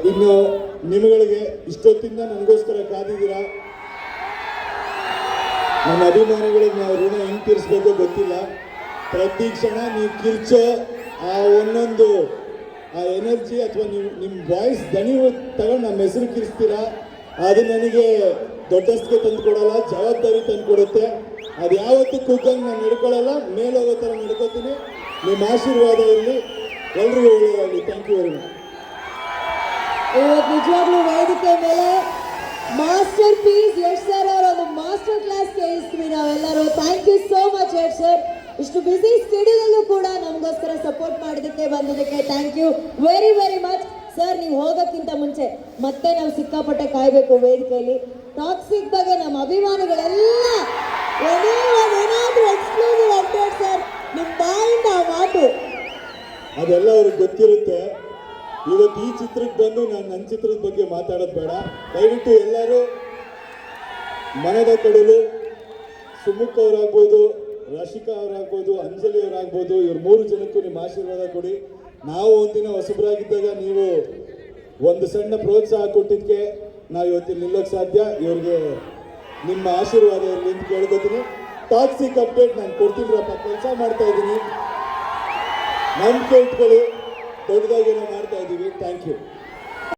ಇನ್ನು ನಿಮಗೆ ಇಷ್ಟೊತ್ತಿಂದ ನನಗೋಸ್ಕರ ಕಾದಿದ್ದೀರಾ. ನನ್ನ ಅಭಿಮಾನಿಗಳಿಗೆ ನಾವು ಋಣ ಹೆಂಗೆ ತೀರಿಸ್ಬೇಕು ಗೊತ್ತಿಲ್ಲ. ಪ್ರತಿ ಕ್ಷಣ ನೀವು ಕಿರ್ಚೋ ಆ ಒಂದೊಂದು ಆ ಎನರ್ಜಿ ಅಥವಾ ನಿಮ್ಮ ವಾಯ್ಸ್ ದನಿ ತಗೊಂಡು ನಮ್ಮ ಹೆಸರು ಕಿರಿಸ್ತೀರಾ. ಅದು ನನಗೆ ದೊಡ್ಡಸ್ಗೆ ತಂದು ಕೊಡಲ್ಲ, ಜವಾಬ್ದಾರಿ ತಂದು ಕೊಡುತ್ತೆ. ಅದು ಯಾವತ್ತೂ ಕುಗ್ಗಂಗೆ ನಾನು ನಡ್ಕೊಳ್ಳಲ್ಲ, ಮೇಲೋಗೋ ಥರ ನಡ್ಕೋತೀನಿ. ನಿಮ್ಮ ಆಶೀರ್ವಾದ ಇರಲಿ, ಎಲ್ರಿಗೂ ಒಳ್ಳೆಯದಾಗಲಿ. Thank you very much. ಇವತ್ತು ನಿಜವಾಗ್ಲೂ ವೇದಿಕೆ ಮೇಲೆ ಮಾಸ್ಟರ್ ಪೀಸ್ ಯಶ್ ಸರ್ ಅವರ ಒಂದು ಮಾಸ್ಟರ್ ಕ್ಲಾಸ್ ಕೇಳಿಸ್ತೀವಿ ನಾವೆಲ್ಲರೂ. Thank you so much Yash sir. ಇಷ್ಟು ಬಿಸಿ ಸ್ಕೆಡ್ಯೂಲಲ್ಲೂ ಕೂಡ ನಮಗೋಸ್ಕರ ಸಪೋರ್ಟ್ ಮಾಡೋದಕ್ಕೆ ಬಂದಿದ್ದಕ್ಕೆ thank you very very much sir. ನೀವು ಹೋಗೋಕ್ಕಿಂತ ಮುಂಚೆ ಮತ್ತೆ ನಾವು ಸಿಕ್ಕಾಪಟ್ಟೆ ಕಾಯಬೇಕು ವೇದಿಕೆಯಲ್ಲಿ. ಟಾಕ್ಸಿಕ್ ಬಗ್ಗೆ ನಮ್ಮ ಅಭಿಮಾನಿಗಳೆಲ್ಲ ಏನಾದರೂ ಎಕ್ಸ್ಕ್ಲೂಸಿವ್ ಅಪ್ಡೇಟ್ ಸರ್, ನಿಮ್ಮ ಬಾಯಿಂದ ಆ ಮಾತು ಅದೆಲ್ಲ ಅವ್ರಿಗೆ ಗೊತ್ತಿರುತ್ತೆ. ಇವತ್ತು ಈ ಚಿತ್ರಕ್ಕೆ ಬಂದು ನಾನು ನನ್ನ ಚಿತ್ರದ ಬಗ್ಗೆ ಮಾತಾಡೋದು ಬೇಡ. ದಯವಿಟ್ಟು ಎಲ್ಲರೂ ಮನದ ಕಡಲು, ಸುಮುಖ್ ಅವರಾಗ್ಬೋದು, ರಾಶಿಕಾ ಅವರಾಗ್ಬೋದು, ಅಂಜಲಿ ಅವರಾಗ್ಬೋದು, ಇವ್ರು 3 ಜನಕ್ಕೂ ನಿಮ್ಮ ಆಶೀರ್ವಾದ ಕೊಡಿ. ನಾವು ಒಂದಿನ ಹೊಸಬರಾಗಿದ್ದಾಗ ನೀವು ಒಂದು ಸಣ್ಣ ಪ್ರೋತ್ಸಾಹ ಕೊಟ್ಟಿದ್ದಕ್ಕೆ ನಾವು ಇವತ್ತಿನ ನಿಲ್ಲೋಕ್ಕೆ ಸಾಧ್ಯ. ಇವ್ರಿಗೆ ನಿಮ್ಮ ಆಶೀರ್ವಾದ ಇರಲಿ ಅಂತ ಕೇಳ್ಕೊತೀನಿ. ಟಾಕ್ಸಿಕ್ ಅಪ್ಡೇಟ್ ನಾನು ಕೊಡ್ತೀನಿರಪ್ಪ, ಕೆಲಸ ಮಾಡ್ತಾ ಇದ್ದೀನಿ, ನಂಬಿಕೆ ಇಟ್ಕೊಳ್ಳಿ, ದೊಡ್ಡದಾಗಿ ಏನೋ ಮಾಡ್ತಾ ಇದ್ದೀವಿ. Thank you.